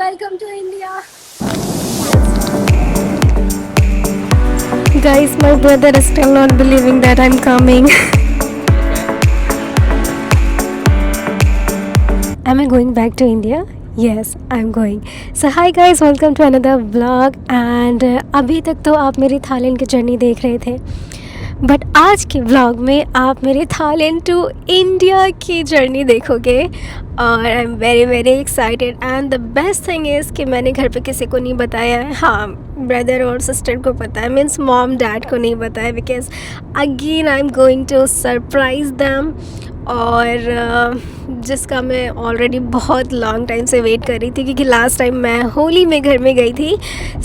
welcome to India. Guys, my brother is still not believing that I'm coming. Am I going back to India? Yes, I'm going. So hi guys, welcome to another vlog and अभी तक तो आप मेरी Thailand की journey देख रहे थे but आज के व्लॉग में आप मेरे थाईलैंड टू इंडिया की जर्नी देखोगे और I am very very excited and the best thing is कि मैंने घर पे किसी को नहीं बताया है. हाँ, ब्रदर और सिस्टर को पता है, मीन्स मॉम डैड को नहीं बताया because again I am going to surprise them और जिसका मैं ऑलरेडी बहुत लॉन्ग टाइम से वेट कर रही थी क्योंकि लास्ट टाइम मैं होली में घर में गई थी.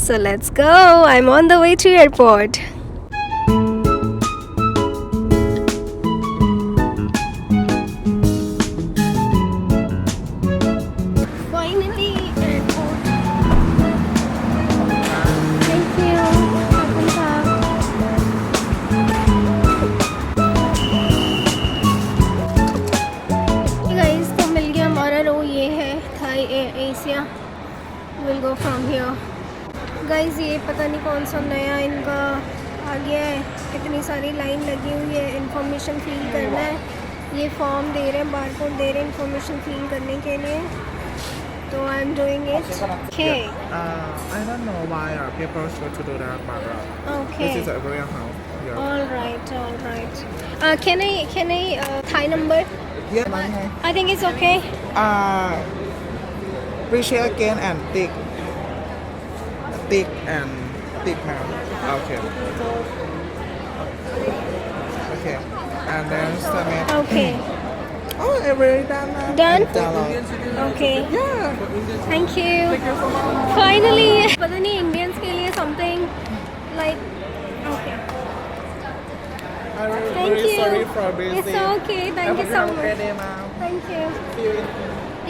So let's go, I am on the way to airport. Finally, airport. Thank you. Welcome back. Hey guys, तो मिल गया हमारा रो. ये है Thai Air Asia. Will go from here. Guys, ये पता नहीं कौन सा नया इनका आ गया है. इतनी सारी लाइन लगी हुई है. इंफॉर्मेशन फिल करना है. ये फॉर्म दे रहे हैं, बारकोड दे रहे हैं इंफॉर्मेशन फिल करने के लिए. So I'm doing it. Okay. I don't know why people should to do that, but Okay. this is a real house. Yeah. All right. All right. Can I Thai number? Yeah. I think it's okay. Appreciate again and thick man. Okay. Okay. And then submit. Okay. Oh, everything done now. Done? Download. Okay. Yeah. Thank you. Finally. पता नहीं Indians के लिए something like. Okay. I'm Thank very you. sorry for busy. It's okay. Thank you so Have a great much. day, ma'am. Thank you. See you in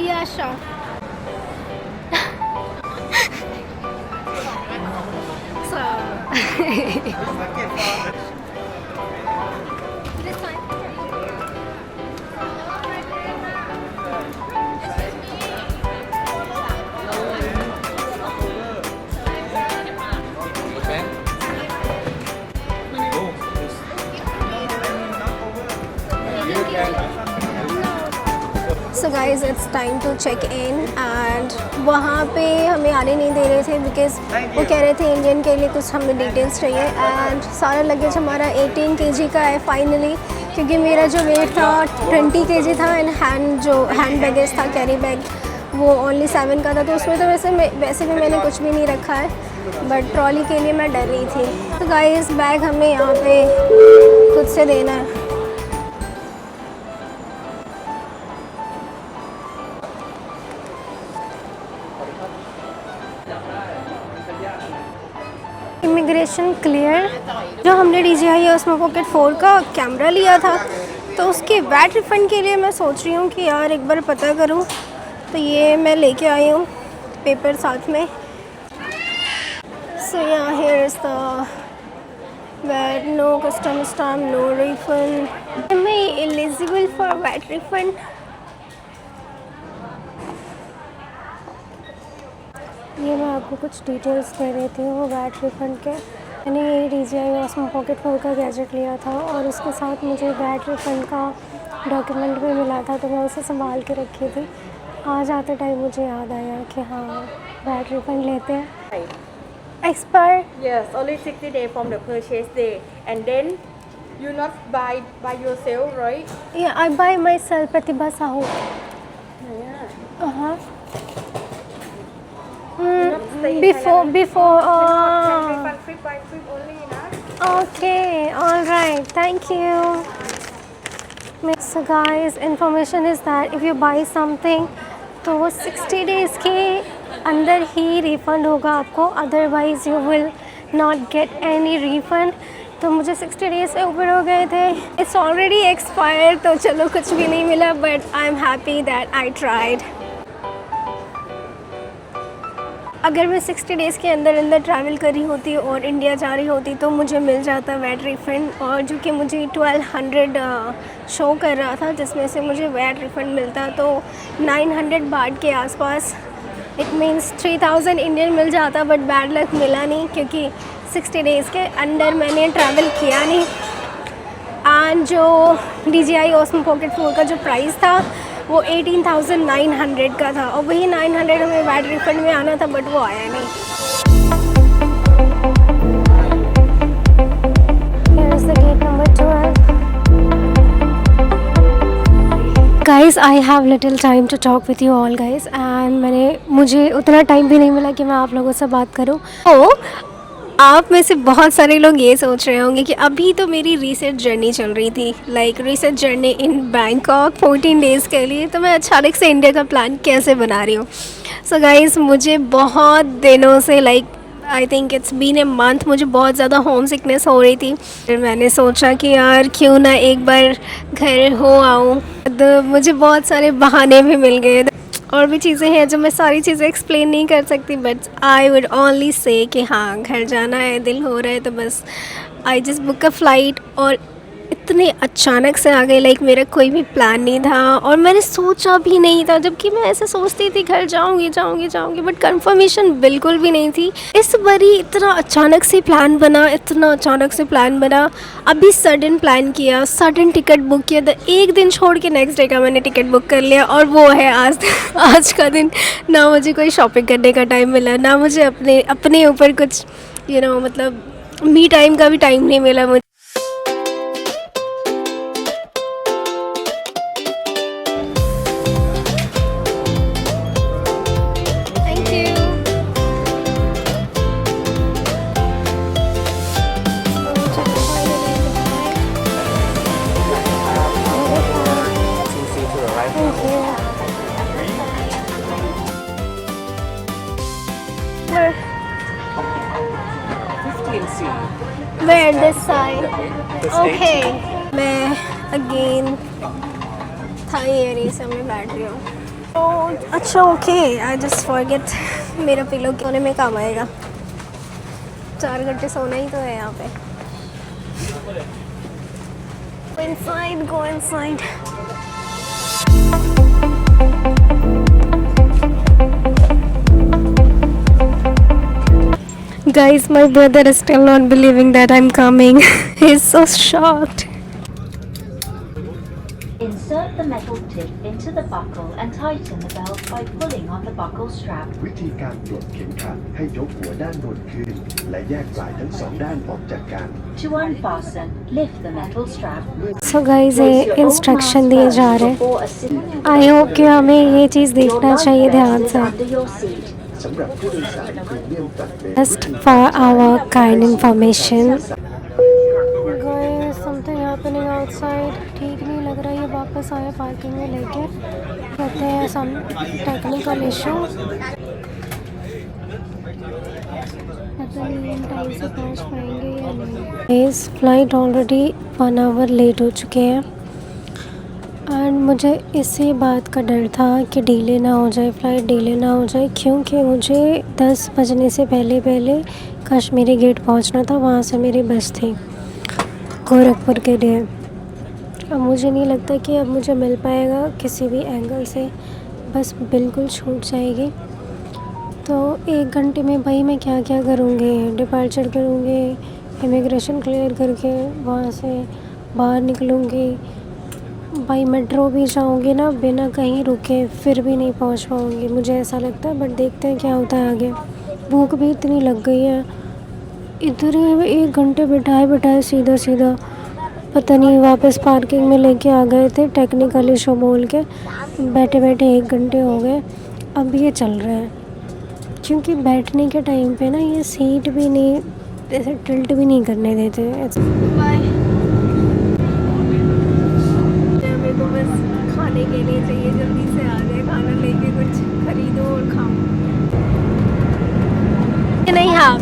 Yeah, sure. So. This one. So guys, it's time to check in and वहाँ पे हमें आने नहीं दे रहे थे because वो कह रहे थे इंडियन के लिए कुछ हमें डिटेल्स चाहिए. एंड सारा लगेज हमारा 18 kg का है फाइनली, क्योंकि मेरा जो वेट था 20 kg था एंड हैंड बैगेज था, कैरी बैग, वो ओनली 7 का था. तो उसमें तो वैसे भी मैंने कुछ भी नहीं रखा है, बट ट्रॉली के लिए मैं डर रही थी. तो गाइज़, बैग हमें यहाँ पे खुद से देना है. Immigration clear. जो हमने DJI उसमें पॉकेट 4 का कैमरा लिया था, तो उसके वैट रिफ़ंड के लिए मैं सोच रही हूँ कि यार एक बार पता करूँ. तो ये मैं लेके आई हूँ पेपर साथ में. सो यहाँ here is the VAT, no custom stamp, no refund. Am I eligible for VAT refund? ये मैं आपको कुछ डिटेल्स दे देती हूँ वैट रिफ़ंड के. मैंने ये DJI ऑसमो पॉकेट 4 का गैजेट लिया था और उसके साथ मुझे वैट रिफ़ंड का डॉक्यूमेंट भी मिला था, तो मैं उसे संभाल के रखी थी. आज आते टाइम मुझे याद आया कि हाँ, वैट रिफ़ंड लेते हैं. Expire? Yes, only 60 days from the purchase day, and then you not buy by yourself, right? या आई बाय माई सेल्फ. प्रतिभा साहू. हाँ. Before. Trip by trip only, na? Okay, all right. Thank you. So guys, information is that if you buy something, तो वो 60 days के अंदर ही refund होगा आपको, otherwise you will not get any refund. तो मुझे 60 days से ऊपर हो गए थे. इट्स ऑलरेडी एक्सपायर्ड, तो चलो कुछ भी नहीं मिला, but I am happy that I tried. अगर मैं 60 डेज़ के अंदर ट्रैवल कर रही होती और इंडिया जा रही होती तो मुझे मिल जाता वैट रिफ़ंड, और जो कि मुझे 1200 शो कर रहा था, जिसमें से मुझे वैट रिफ़ंड मिलता तो 900 बाट के आसपास इट मीन्स 3000 इंडियन मिल जाता, बट बैड लक मिला नहीं क्योंकि 60 डेज़ के अंडर मैंने ट्रैवल किया नहीं। एंड जो DJI Osmo Pocket 4 का जो प्राइस था वो 18,900 का था, और वही 900 हमें बैड रिफंड में आना था, बट वो आया नहीं। Here is the gate number 12. Guys, I have little time to talk with you all guys, and मुझे उतना टाइम भी नहीं मिला कि मैं आप लोगों से बात करूं। तो आप में से बहुत सारे लोग ये सोच रहे होंगे कि अभी तो मेरी रीसेट जर्नी चल रही थी, like reset journey in Bangkok 14 days के लिए, तो मैं अचानक से इंडिया का प्लान कैसे बना रही हूँ। सो गाइस, मुझे बहुत दिनों से, like I think it's been a month, मुझे बहुत ज़्यादा होम सिकनेस हो रही थी। फिर मैंने सोचा कि यार क्यों ना एक बार घर हो आऊँ। तो मुझे बहुत सारे बहाने भी मिल गए, और भी चीज़ें हैं जो मैं सारी चीज़ें एक्सप्लेन नहीं कर सकती, but I would only say कि हाँ घर जाना है, दिल हो रहा है, तो बस I just book a flight. और इतने अचानक से आ गई, लाइक मेरा कोई भी प्लान नहीं था और मैंने सोचा भी नहीं था, जबकि मैं ऐसे सोचती थी घर जाऊँगी, बट कंफर्मेशन बिल्कुल भी नहीं थी। इस बारी इतना अचानक से प्लान बना, अभी सडन प्लान किया, सडन टिकट बुक किया, तो एक दिन छोड़ के नेक्स्ट डे का मैंने टिकट बुक कर लिया, और वो है आज का दिन। ना मुझे कोई शॉपिंग करने का टाइम मिला, ना मुझे अपने ऊपर कुछ मतलब मी टाइम का भी टाइम नहीं मिला मुझे। CC to the right. Where? 15C. Where? This side. This Okay. मैं अगेन थाई एरिया में बैठ रही हूँ। तो अच्छा, ओके, आई जस्ट फॉरगेट, मेरा पिलो सोने में काम आएगा। 4 घंटे सोना ही तो है यहाँ पे। Go inside. Guys, my brother is still not believing that I'm coming. He's so shocked. Insert the metal tip into the buckle and tighten the belt by pulling on the buckle strap. วิธีการปลดเข็มขัดให้ยกหัวด้านบนขึ้นและแยกปลายทั้งสองด้านออกจากกัน To unfasten, lift the metal strap. So guys, ये instruction दिए जा रहे हैं। Before a sitting I hope कि हमें ये चीज़ your देखना lug चाहिए rest ध्यान is से। under your seat. สำหรับผู้โดยสารพรีเมียมตัดเบร Just for our kind information. Guys, something happening outside. ठीक नहीं लग रहा, ये वापस आया पार्किंग में लेके, कहते हैं some technical issue। पता नहीं इन टाइम से पहुंच पाएंगे या नहीं। इस फ्लाइट ऑलरेडी 1 आवर लेट हो चुके हैं, एंड मुझे इसी बात का डर था कि डिले ना हो जाए, फ़्लाइट डिले ना हो जाए, क्योंकि मुझे 10 बजने से पहले कश्मीरी गेट पहुंचना था, वहाँ से मेरी बस थी गोरखपुर के लिए। अब मुझे नहीं लगता कि अब मुझे मिल पाएगा किसी भी एंगल से, बस बिल्कुल छूट जाएगी। तो 1 घंटे में भाई मैं क्या क्या करूँगी, डिपार्चर करूँगी, इमिग्रेशन क्लियर करके वहाँ से बाहर निकलूँगी, भाई मेट्रो भी जाऊँगी ना बिना कहीं रुके, फिर भी नहीं पहुँच पाऊँगी, मुझे ऐसा लगता है। बट देखते हैं क्या होता है आगे। भूख भी इतनी लग गई है, इधर ही 1 घंटे बिठाए सीधा पता नहीं वापस पार्किंग में लेके आ गए थे, टेक्निकल इशू बोल के बैठे 1 घंटे हो गए। अब ये चल रहा है, क्योंकि बैठने के टाइम पे ना ये सीट भी नहीं, ऐसे टिल्ट भी नहीं करने देते। बाय। मेरे को बस खाने के लिए चाहिए, जल्दी से आ जाए, खाना लेके कुछ खरीदो और खाओ। नहीं, हाँ,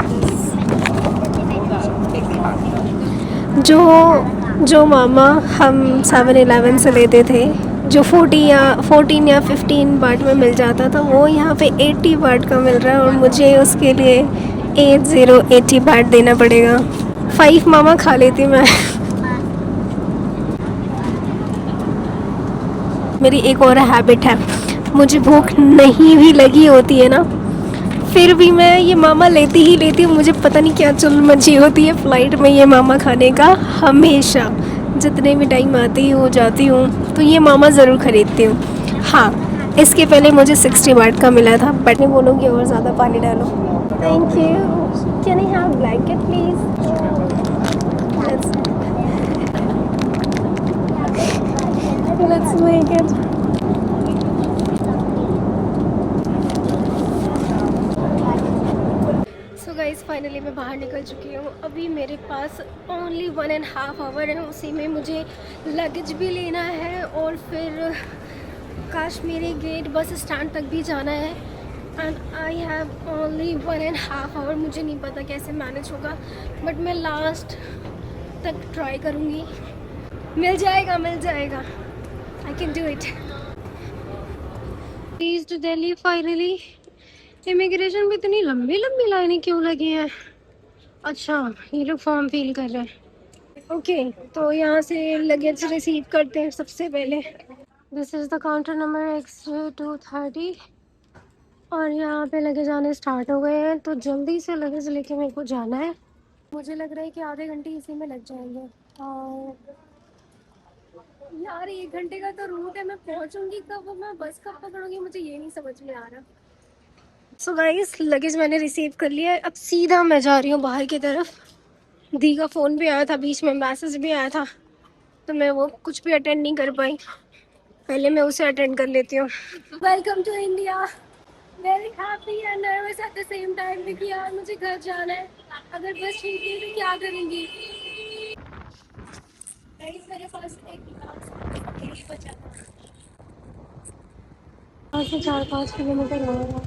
जो मामा हम 7-Eleven से लेते थे, जो 14 या 15 बाट में मिल जाता था, वो यहाँ पे 80 बाट का मिल रहा है, और मुझे उसके लिए 80 बाट देना पड़ेगा। 5 मामा खा लेती मैं। मेरी एक और हैबिट है, मुझे भूख नहीं भी लगी होती है ना, फिर भी मैं ये मामा लेती ही लेती हूँ। मुझे पता नहीं क्या चुल मची होती है फ़्लाइट में ये मामा खाने का। हमेशा जितने भी टाइम आती हूँ जाती हूँ तो ये मामा ज़रूर ख़रीदती हूँ। हाँ, इसके पहले मुझे 60 वाट का मिला था, बट मैं बोलूँगी और ज़्यादा पानी डालो। Thank you. Can I have blanket please? Let's make it. So guys, finally मैं बाहर निकल चुकी हूँ। अभी मेरे पास ओनली 1.5 आवर है, उसी में मुझे लगेज भी लेना है और फिर कश्मीरी गेट बस स्टैंड तक भी जाना है। And I have only 1.5 hour. मुझे नहीं पता कैसे मैनेज होगा, बट मैं लास्ट तक ट्राई करूँगी। मिल जाएगा, मिल जाएगा। I can do it. Please to Delhi finally. Immigration में इतनी लंबी लंबी लाइनें क्यों लगी हैं? अच्छा, ये लोग फॉर्म फिल कर रहे हैं। ओके, तो यहाँ से लगेज रिसीव करते हैं सबसे पहले। This is the counter number X230 और यहाँ पे लगेज आने स्टार्ट हो गए हैं, तो जल्दी से लगेज लेके मेरे को जाना है। मुझे लग रहा है कि आधे घंटे इसी में लग जाएंगे। और यार 1 घंटे का तो रूट है, मैं पहुँचूंगी कब, मैं बस कब पकड़ूंगी, मुझे ये नहीं समझ में आ रहा। सो गाइस, लगेज मैंने रिसीव कर लिया है। अब सीधा मैं जा रही हूँ बाहर की तरफ। दी का फ़ोन भी आया था, बीच में मैसेज भी आया था, तो मैं वो कुछ भी अटेंड नहीं कर पाई। पहले मैं उसे अटेंड कर लेती हूँ। Welcome to India. Very happy and nervous at the same time, क्योंकि यार मुझे घर जाना है। अगर बस छूटी तो क्या करूँगी? मेरे पास एक बचा था। 4-5 किलोमीटर होगा,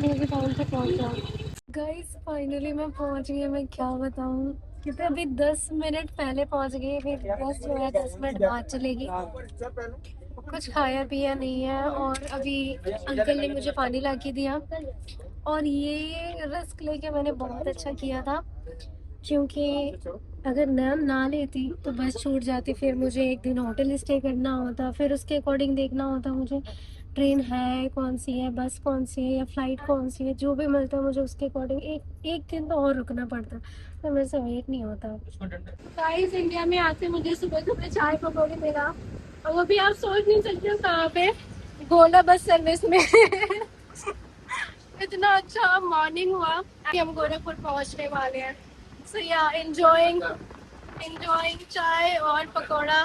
मैं भी टाइम से पहुँच जाऊँ। गाइस, फाइनली मैं पहुँच गई। मैं क्या बताऊँ, क्योंकि अभी 10 मिनट पहले पहुँच गई। अभी बस जो है 10 मिनट बाद चलेगी। कुछ खाया पिया नहीं है और अभी अंकल ने मुझे पानी ला के दिया। और ये रिस्क लेके मैंने बहुत अच्छा किया था, क्योंकि अगर ना लेती तो बस छूट जाती। फिर मुझे एक दिन होटल स्टे करना होता, फिर उसके अकॉर्डिंग देखना होता मुझे ट्रेन है कौन सी है, बस कौन सी है या फ्लाइट कौन सी है। जो भी मिलता है मुझे उसके अकॉर्डिंग एक दिन तो और रुकना पड़ता, तो मेरे से वेट नहीं होता। गाइस, इंडिया में आते मुझे सुबह सुबह चाय पकौड़े मिला, और वो भी आप सोच नहीं सकते हो कहाँ पे, गोला बस सर्विस में। इतना अच्छा मॉर्निंग हुआ कि हम गोरखपुर पहुँचने वाले हैं। सो या एंजॉयिंग चाय और pakora.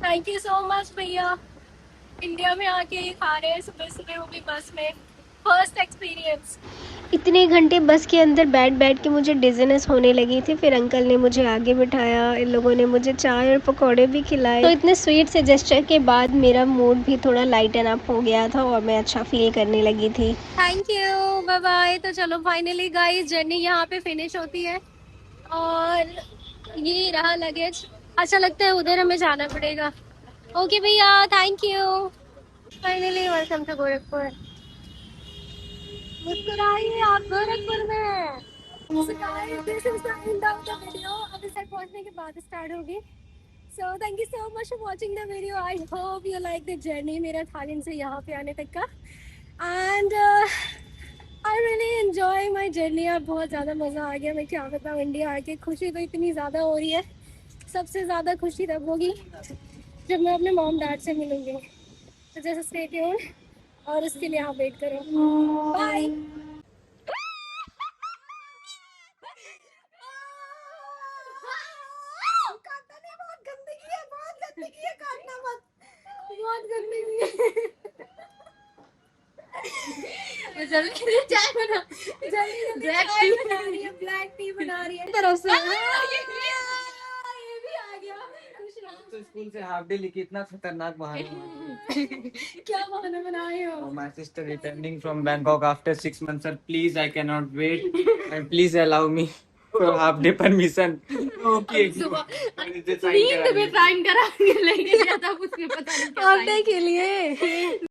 Thank you so much भैया। इंडिया में आके ये खा रहे हैं सुबह सुबह, वो भी बस में। First experience. इतने घंटे बस के अंदर बैठ के मुझे डिजीनेस होने लगी थी। फिर अंकल ने मुझे आगे बिठाया, इन लोगों ने मुझे चाय और पकौड़े भी खिलाए। तो इतने स्वीट से जेस्चर के बाद मेरा मूड भी थोड़ा लाइटन अप हो गया था और मैं अच्छा फील करने लगी थी। Thank you, bye bye. तो चलो फाइनली गाइस, जर्नी यहाँ पे फिनिश होती है और ये रहा लगेज। अच्छा लगता है, उधर हमें जाना पड़ेगा। ओके भैया, thank you. Finally welcome to Gorakhpur. मुस्कुराइए, आप गोरखपुर में। This is the end of the video. अभी तक पहुंचने के बाद स्टार्ट होगी। So thank you so much for watching the video. I hope you like the journey मेरा थाईलैंड से यहाँ पे आने तक का। And I really enjoy my journey. अब बहुत ज़्यादा मज़ा आ गया। मैं क्या बताऊँ, इंडिया आके खुशी तो इतनी ज़्यादा हो रही है। सबसे ज़्यादा खुशी तब होगी जब मैं अपने मॉम डैड से मिलूंगी। तो जैसे स्टे ट्यून्ड और उसके लिए आप वेट करो। बाय। बहुत गंदगी है, काटना मत, बहुत गंदगी है। जल्दी चाय बना, जल्दी चाय बना रही है, ब्लैक टी बना रही है तरफ से। ये भी आ गया। तो स्कूल से हाफ डे लेके इतना खतरनाक बहाना। क्या बहाना बनाए हो? My sister returning from Bangkok after 6 months. Sir, please, I cannot wait. And please allow me for half day permission. Okay. नींद में टाइम करा लेके गया था, कुछ नहीं पता नहीं क्या हाफ डे के लिए।